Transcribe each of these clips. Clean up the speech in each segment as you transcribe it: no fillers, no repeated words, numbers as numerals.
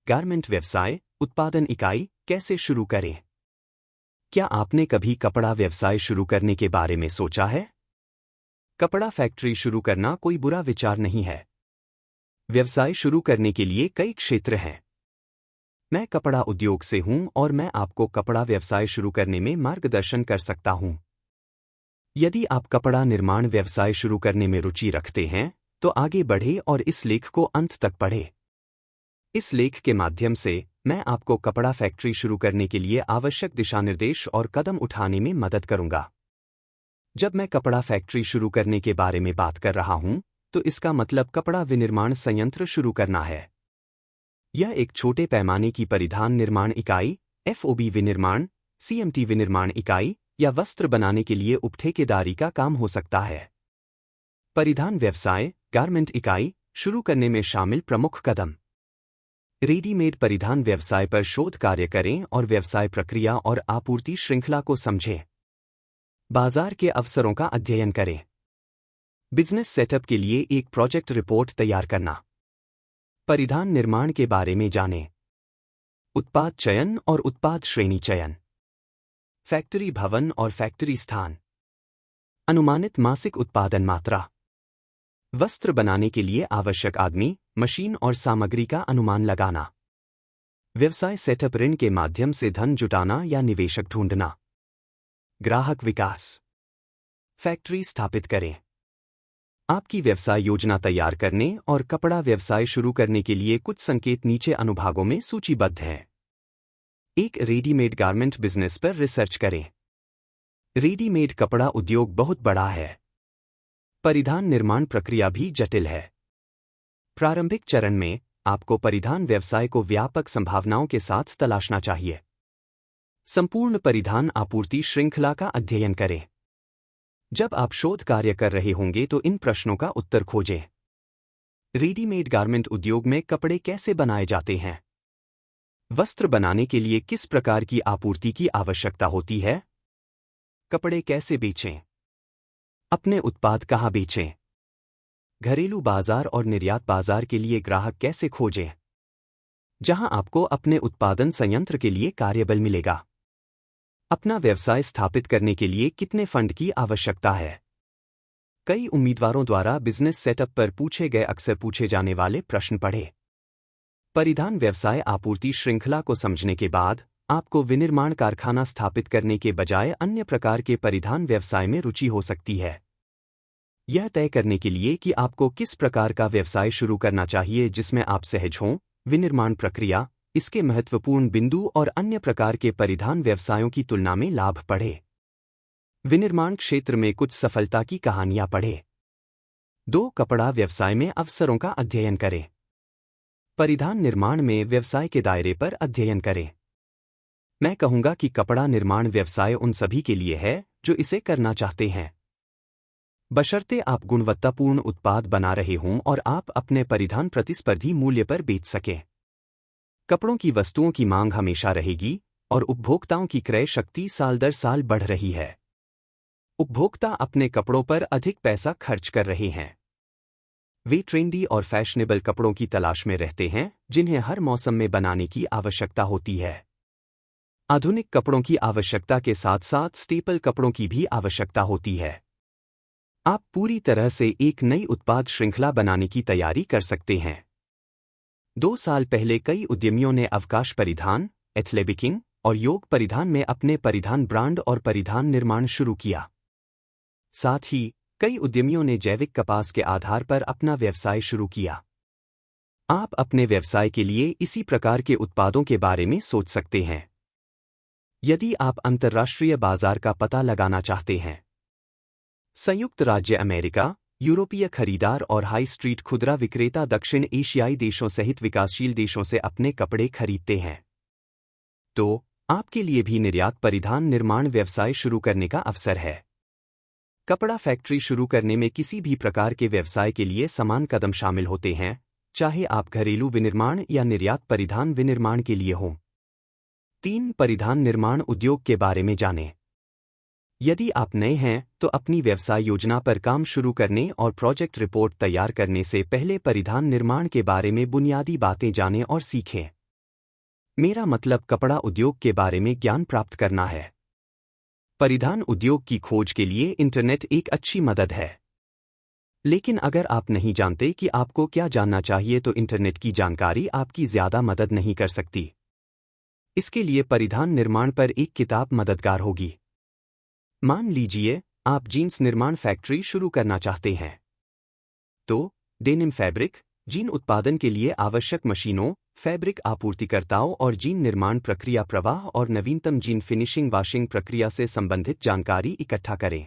Garment व्यवसाय उत्पादन इकाई कैसे शुरू करें? क्या आपने कभी कपड़ा व्यवसाय शुरू करने के बारे में सोचा है? कपड़ा फैक्ट्री शुरू करना कोई बुरा विचार नहीं है। व्यवसाय शुरू करने के लिए कई क्षेत्र हैं। मैं कपड़ा उद्योग से हूं और मैं आपको कपड़ा व्यवसाय शुरू करने में मार्गदर्शन कर सकता हूं। यदि आप कपड़ा निर्माण व्यवसाय शुरू करने में रुचि रखते हैं, तो आगे बढ़े और इस लेख को अंत तक पढ़ें। इस लेख के माध्यम से मैं आपको कपड़ा फैक्ट्री शुरू करने के लिए आवश्यक दिशानिर्देश और कदम उठाने में मदद करूंगा। जब मैं कपड़ा फैक्ट्री शुरू करने के बारे में बात कर रहा हूं, तो इसका मतलब कपड़ा विनिर्माण संयंत्र शुरू करना है। यह एक छोटे पैमाने की परिधान निर्माण इकाई, FOB विनिर्माण, CMT विनिर्माण इकाई या वस्त्र बनाने के लिए उपठेकेदारी का काम हो सकता है। परिधान व्यवसाय, गारमेंट इकाई शुरू करने में शामिल प्रमुख कदम। रेडीमेड परिधान व्यवसाय पर शोध कार्य करें और व्यवसाय प्रक्रिया और आपूर्ति श्रृंखला को समझें। बाजार के अवसरों का अध्ययन करें। बिजनेस सेटअप के लिए एक प्रोजेक्ट रिपोर्ट तैयार करना। परिधान निर्माण के बारे में जानें। उत्पाद चयन और उत्पाद श्रेणी चयन। फैक्ट्री भवन और फैक्ट्री स्थान। अनुमानित मासिक उत्पादन मात्रा। वस्त्र बनाने के लिए आवश्यक आदमी, मशीन और सामग्री का अनुमान लगाना। व्यवसाय सेटअप ऋण के माध्यम से धन जुटाना या निवेशक ढूंढना। ग्राहक विकास। फैक्ट्री स्थापित करें। आपकी व्यवसाय योजना तैयार करने और कपड़ा व्यवसाय शुरू करने के लिए कुछ संकेत नीचे अनुभागों में सूचीबद्ध हैं। एक रेडीमेड गारमेंट बिजनेस पर रिसर्च करें। रेडीमेड कपड़ा उद्योग बहुत बड़ा है। परिधान निर्माण प्रक्रिया भी जटिल है। प्रारंभिक चरण में आपको परिधान व्यवसाय को व्यापक संभावनाओं के साथ तलाशना चाहिए। संपूर्ण परिधान आपूर्ति श्रृंखला का अध्ययन करें। जब आप शोध कार्य कर रहे होंगे तो इन प्रश्नों का उत्तर खोजें। रेडीमेड गारमेंट उद्योग में कपड़े कैसे बनाए जाते हैं? वस्त्र बनाने के लिए किस प्रकार की आपूर्ति की आवश्यकता होती है? कपड़े कैसे बेचें? अपने उत्पाद कहाँ बेचें? घरेलू बाजार और निर्यात बाजार के लिए ग्राहक कैसे खोजें? जहां आपको अपने उत्पादन संयंत्र के लिए कार्यबल मिलेगा। अपना व्यवसाय स्थापित करने के लिए कितने फंड की आवश्यकता है? कई उम्मीदवारों द्वारा बिजनेस सेटअप पर पूछे गए अक्सर पूछे जाने वाले प्रश्न पढ़ें। परिधान व्यवसाय आपूर्ति श्रृंखला को समझने के बाद आपको विनिर्माण कारखाना स्थापित करने के बजाय अन्य प्रकार के परिधान व्यवसाय में रुचि हो सकती है। यह तय करने के लिए कि आपको किस प्रकार का व्यवसाय शुरू करना चाहिए जिसमें आप सहज हों, विनिर्माण प्रक्रिया, इसके महत्वपूर्ण बिंदु और अन्य प्रकार के परिधान व्यवसायों की तुलना में लाभ पढ़ें। विनिर्माण क्षेत्र में कुछ सफलता की कहानियां पढ़ें। 2 कपड़ा व्यवसाय में अवसरों का अध्ययन करें। परिधान निर्माण में व्यवसाय के दायरे पर अध्ययन करें। मैं कहूंगा कि कपड़ा निर्माण व्यवसाय उन सभी के लिए है जो इसे करना चाहते हैं, बशर्ते आप गुणवत्तापूर्ण उत्पाद बना रहे हों और आप अपने परिधान प्रतिस्पर्धी मूल्य पर बेच सकें। कपड़ों की वस्तुओं की मांग हमेशा रहेगी और उपभोक्ताओं की क्रय शक्ति साल दर साल बढ़ रही है। उपभोक्ता अपने कपड़ों पर अधिक पैसा खर्च कर रहे हैं। वे ट्रेंडी और फैशनेबल कपड़ों की तलाश में रहते हैं जिन्हें हर मौसम में बनाने की आवश्यकता होती है। आधुनिक कपड़ों की आवश्यकता के साथ साथ स्टेपल कपड़ों की भी आवश्यकता होती है। आप पूरी तरह से एक नई उत्पाद श्रृंखला बनाने की तैयारी कर सकते हैं। 2 साल पहले कई उद्यमियों ने अवकाश परिधान, एथलेटिक्स और योग परिधान में अपने परिधान ब्रांड और परिधान निर्माण शुरू किया। साथ ही कई उद्यमियों ने जैविक कपास के आधार पर अपना व्यवसाय शुरू किया। आप अपने व्यवसाय के लिए इसी प्रकार के उत्पादों के बारे में सोच सकते हैं। यदि आप अंतर्राष्ट्रीय बाजार का पता लगाना चाहते हैं। संयुक्त राज्य अमेरिका, यूरोपीय खरीदार और हाई स्ट्रीट खुदरा विक्रेता दक्षिण एशियाई देशों सहित विकासशील देशों से अपने कपड़े खरीदते हैं। तो आपके लिए भी निर्यात परिधान निर्माण व्यवसाय शुरू करने का अवसर है। कपड़ा फैक्ट्री शुरू करने में किसी भी प्रकार के व्यवसाय के लिए समान कदम शामिल होते हैं, चाहे आप घरेलू विनिर्माण या निर्यात परिधान विनिर्माण के लिए हों। 3 परिधान निर्माण उद्योग के बारे में जानें। यदि आप नए हैं तो अपनी व्यवसाय योजना पर काम शुरू करने और प्रोजेक्ट रिपोर्ट तैयार करने से पहले परिधान निर्माण के बारे में बुनियादी बातें जानें और सीखें। मेरा मतलब कपड़ा उद्योग के बारे में ज्ञान प्राप्त करना है। परिधान उद्योग की खोज के लिए इंटरनेट एक अच्छी मदद है। लेकिन अगर आप नहीं जानते कि आपको क्या जानना चाहिए तो इंटरनेट की जानकारी आपकी ज़्यादा मदद नहीं कर सकती। इसके लिए परिधान निर्माण पर एक किताब मददगार होगी। मान लीजिए आप जीन्स निर्माण फैक्ट्री शुरू करना चाहते हैं। तो डेनिम फैब्रिक, जीन उत्पादन के लिए आवश्यक मशीनों, फैब्रिक आपूर्तिकर्ताओं और जीन निर्माण प्रक्रिया प्रवाह और नवीनतम जीन फिनिशिंग वाशिंग प्रक्रिया से संबंधित जानकारी इकट्ठा करें।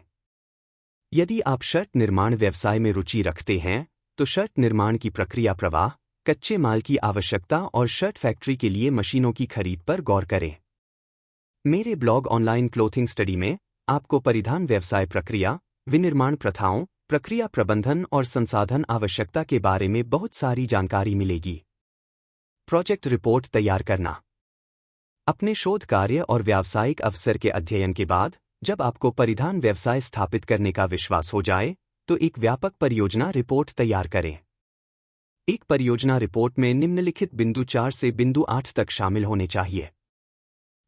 यदि आप शर्ट निर्माण व्यवसाय में रुचि रखते हैं तो शर्ट निर्माण की प्रक्रिया प्रवाह, कच्चे माल की आवश्यकता और शर्ट फैक्ट्री के लिए मशीनों की खरीद पर गौर करें। मेरे ब्लॉग ऑनलाइन क्लोथिंग स्टडी में आपको परिधान व्यवसाय प्रक्रिया, विनिर्माण प्रथाओं, प्रक्रिया प्रबंधन और संसाधन आवश्यकता के बारे में बहुत सारी जानकारी मिलेगी। प्रोजेक्ट रिपोर्ट तैयार करना। अपने शोध कार्य और व्यावसायिक अवसर के अध्ययन के बाद जब आपको परिधान व्यवसाय स्थापित करने का विश्वास हो जाए तो एक व्यापक परियोजना रिपोर्ट तैयार करें। एक परियोजना रिपोर्ट में निम्नलिखित बिंदु 4 से बिंदु 8 तक शामिल होने चाहिए।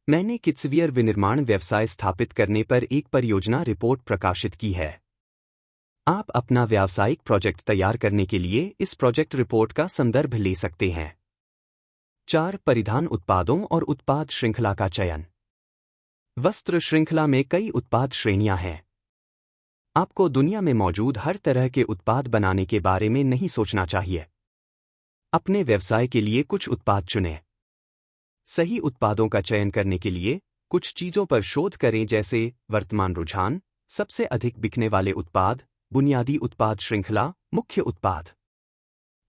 मैंने किड्सवियर विनिर्माण व्यवसाय स्थापित करने पर एक परियोजना रिपोर्ट प्रकाशित की है। आप अपना व्यावसायिक प्रोजेक्ट तैयार करने के लिए इस प्रोजेक्ट रिपोर्ट का संदर्भ ले सकते हैं। 4 परिधान उत्पादों और उत्पाद श्रृंखला का चयन। वस्त्र श्रृंखला में कई उत्पाद श्रेणियां हैं। आपको दुनिया में मौजूद हर तरह के उत्पाद बनाने के बारे में नहीं सोचना चाहिए। अपने व्यवसाय के लिए कुछ उत्पाद चुनें। सही उत्पादों का चयन करने के लिए कुछ चीजों पर शोध करें जैसे वर्तमान रुझान, सबसे अधिक बिकने वाले उत्पाद, बुनियादी उत्पाद श्रृंखला, मुख्य उत्पाद।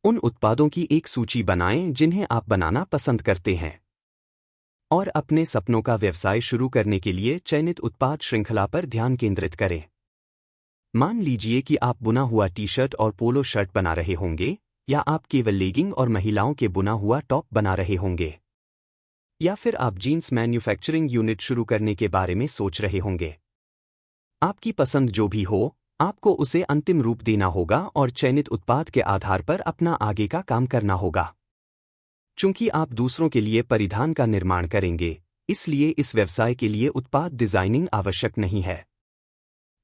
उन उत्पादों की एक सूची बनाएं जिन्हें आप बनाना पसंद करते हैं और अपने सपनों का व्यवसाय शुरू करने के लिए चयनित उत्पाद श्रृंखला पर ध्यान केंद्रित करें। मान लीजिए कि आप बुना हुआ टी-शर्ट और पोलो शर्ट बना रहे होंगे, या आप केवल लेगिंग और महिलाओं के बुना हुआ टॉप बना रहे होंगे, या फिर आप जीन्स मैन्युफैक्चरिंग यूनिट शुरू करने के बारे में सोच रहे होंगे। आपकी पसंद जो भी हो, आपको उसे अंतिम रूप देना होगा और चयनित उत्पाद के आधार पर अपना आगे का काम करना होगा। चूंकि आप दूसरों के लिए परिधान का निर्माण करेंगे, इसलिए इस व्यवसाय के लिए उत्पाद डिजाइनिंग आवश्यक नहीं है।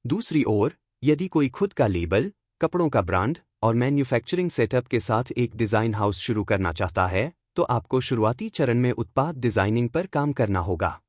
दूसरी ओर, यदि कोई खुद का लेबल, कपड़ों का ब्रांड और मैन्युफैक्चरिंग सेटअप के साथ एक डिजाइन हाउस शुरू करना चाहता है, तो आपको शुरुआती चरण में उत्पाद डिजाइनिंग पर काम करना होगा।